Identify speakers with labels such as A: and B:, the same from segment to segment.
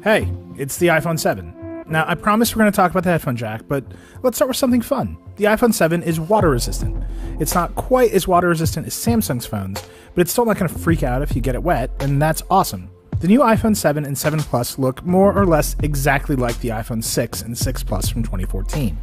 A: Hey, it's the iPhone 7. Now, I promise we're going to talk about the headphone jack, but let's start with something fun. The iPhone 7 is water resistant. It's not quite as water resistant as Samsung's phones, but it's still not going to freak out if you get it wet, and that's awesome. The new iPhone 7 and 7 Plus look more or less exactly like the iPhone 6 and 6 Plus from 2014.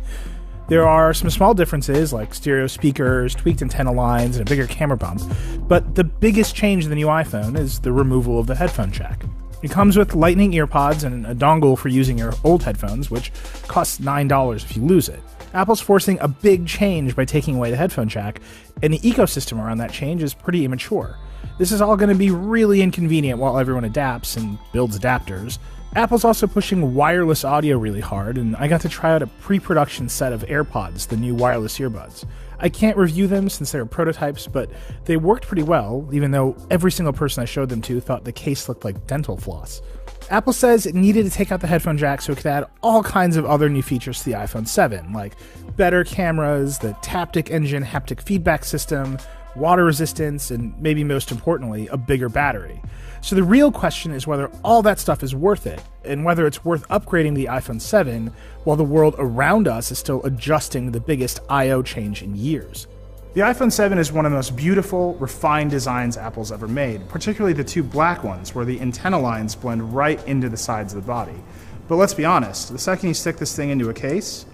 A: There are some small differences like stereo speakers, tweaked antenna lines, and a bigger camera bump, but the biggest change in the new iPhone is the removal of the headphone jack. It comes with lightning earpods and a dongle for using your old headphones, which costs $9 if you lose it. Apple's forcing a big change by taking away the headphone jack, and the ecosystem around that change is pretty immature. This is all going to be really inconvenient while everyone adapts and builds adapters. Apple's also pushing wireless audio really hard, and I got to try out a pre-production set of AirPods, the new wireless earbuds. I can't review them since they were prototypes, but they worked pretty well, even though every single person I showed them to thought the case looked like dental floss. Apple says it needed to take out the headphone jack so it could add all kinds of other new features to the iPhone 7, like better cameras, the Taptic Engine haptic feedback system, water resistance, and maybe most importantly, a bigger battery. So the real question is whether all that stuff is worth it, and whether it's worth upgrading the iPhone 7 while the world around us is still adjusting the biggest I/O change in years. The iPhone 7 is one of the most beautiful, refined designs Apple's ever made, particularly the two black ones where the antenna lines blend right into the sides of the body. But let's be honest, the second you stick this thing into a case,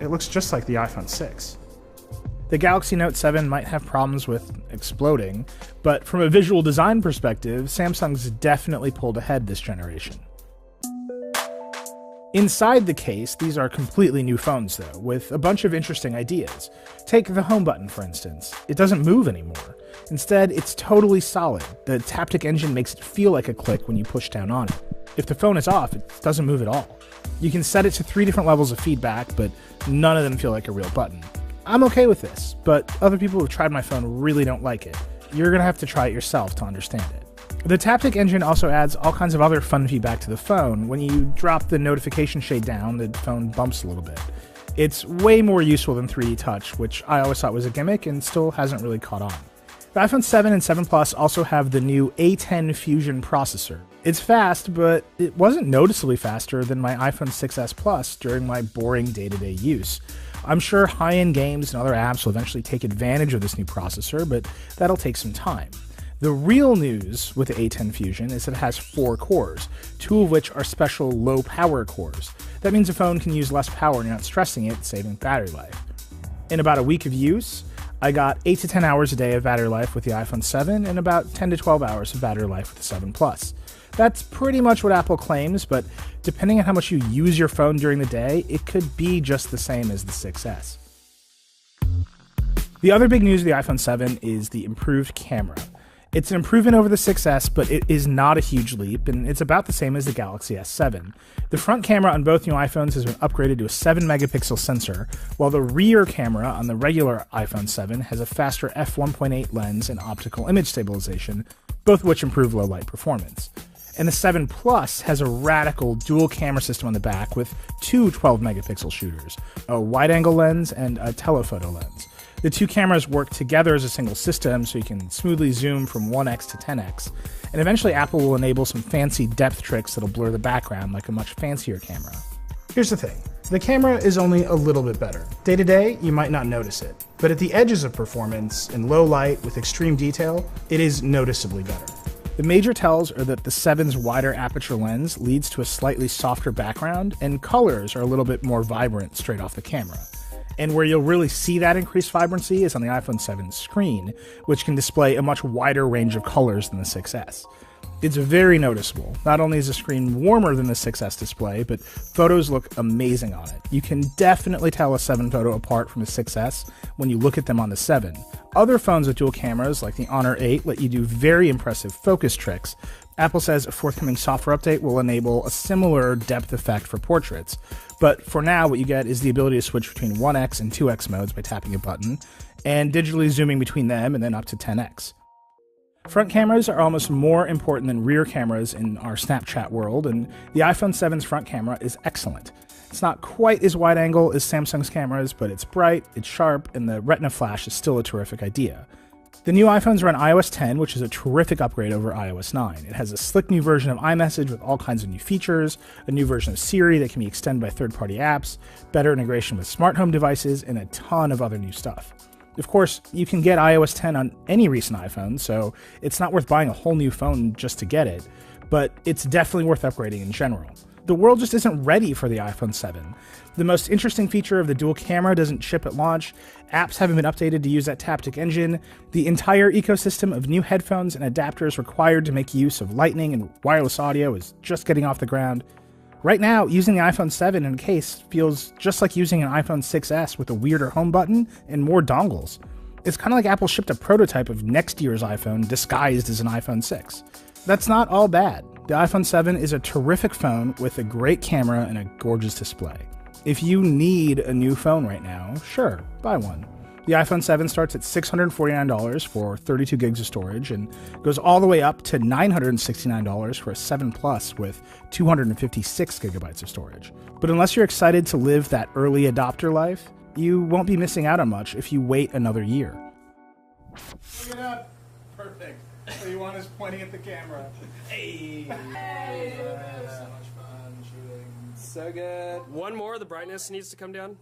A: it looks just like the iPhone 6. The Galaxy Note 7 might have problems with exploding, but from a visual design perspective, Samsung's definitely pulled ahead this generation. Inside the case, these are completely new phones though, with a bunch of interesting ideas. Take the home button, for instance. It doesn't move anymore. Instead, it's totally solid. The Taptic Engine makes it feel like a click when you push down on it. If the phone is off, it doesn't move at all. You can set it to 3 different levels of feedback, but none of them feel like a real button. I'm okay with this, but other people who've tried my phone really don't like it. You're going to have to try it yourself to understand it. The Taptic Engine also adds all kinds of other fun feedback to the phone. When you drop the notification shade down, the phone bumps a little bit. It's way more useful than 3D Touch, which I always thought was a gimmick and still hasn't really caught on. The iPhone 7 and 7 Plus also have the new A10 Fusion processor. It's fast, but it wasn't noticeably faster than my iPhone 6s Plus during my boring day-to-day use. I'm sure high-end games and other apps will eventually take advantage of this new processor, but that'll take some time. The real news with the A10 Fusion is that it has 4 cores, 2 of which are special low-power cores. That means the phone can use less power and you're not stressing it, saving battery life. In about a week of use, I got 8 to 10 hours a day of battery life with the iPhone 7 and about 10 to 12 hours of battery life with the 7 Plus. That's pretty much what Apple claims, but depending on how much you use your phone during the day, it could be just the same as the 6S. The other big news of the iPhone 7 is the improved camera. It's an improvement over the 6S, but it is not a huge leap, and it's about the same as the Galaxy S7. The front camera on both new iPhones has been upgraded to a 7-megapixel sensor, while the rear camera on the regular iPhone 7 has a faster f1.8 lens and optical image stabilization, both of which improve low-light performance. And the 7 Plus has a radical dual camera system on the back with 2 12-megapixel shooters, a wide-angle lens and a telephoto lens. The 2 cameras work together as a single system so you can smoothly zoom from 1x to 10x, and eventually Apple will enable some fancy depth tricks that'll blur the background like a much fancier camera. Here's the thing, the camera is only a little bit better. Day to day, you might not notice it, but at the edges of performance, in low light with extreme detail, it is noticeably better. The major tells are that the 7's wider aperture lens leads to a slightly softer background, and colors are a little bit more vibrant straight off the camera. And where you'll really see that increased vibrancy is on the iPhone 7 screen, which can display a much wider range of colors than the 6S. It's very noticeable. Not only is the screen warmer than the 6S display, but photos look amazing on it. You can definitely tell a 7 photo apart from a 6S when you look at them on the 7. Other phones with dual cameras, like the Honor 8, let you do very impressive focus tricks. Apple says a forthcoming software update will enable a similar depth effect for portraits. But for now, what you get is the ability to switch between 1x and 2x modes by tapping a button, and digitally zooming between them and then up to 10x. Front cameras are almost more important than rear cameras in our Snapchat world, and the iPhone 7's front camera is excellent. It's not quite as wide angle as Samsung's cameras, but it's bright, it's sharp, and the Retina flash is still a terrific idea. The new iPhones run iOS 10, which is a terrific upgrade over iOS 9. It has a slick new version of iMessage with all kinds of new features, a new version of Siri that can be extended by third-party apps, better integration with smart home devices, and a ton of other new stuff. Of course, you can get iOS 10 on any recent iPhone, so it's not worth buying a whole new phone just to get it, but it's definitely worth upgrading in general. The world just isn't ready for the iPhone 7. The most interesting feature of the dual camera doesn't ship at launch, apps haven't been updated to use that Taptic engine, the entire ecosystem of new headphones and adapters required to make use of Lightning and wireless audio is just getting off the ground. Right now, using the iPhone 7 in a case feels just like using an iPhone 6S with a weirder home button and more dongles. It's kind of like Apple shipped a prototype of next year's iPhone disguised as an iPhone 6. That's not all bad. The iPhone 7 is a terrific phone with a great camera and a gorgeous display. If you need a new phone right now, sure, buy one. The iPhone 7 starts at $649 for 32 gigs of storage and goes all the way up to $969 for a 7 Plus with 256 gigabytes of storage. But unless you're excited to live that early adopter life, you won't be missing out on much if you wait another year. Look it up. Perfect. So you want us pointing at the camera. Hey! So much fun shooting.
B: So good. One more, the brightness needs to come down.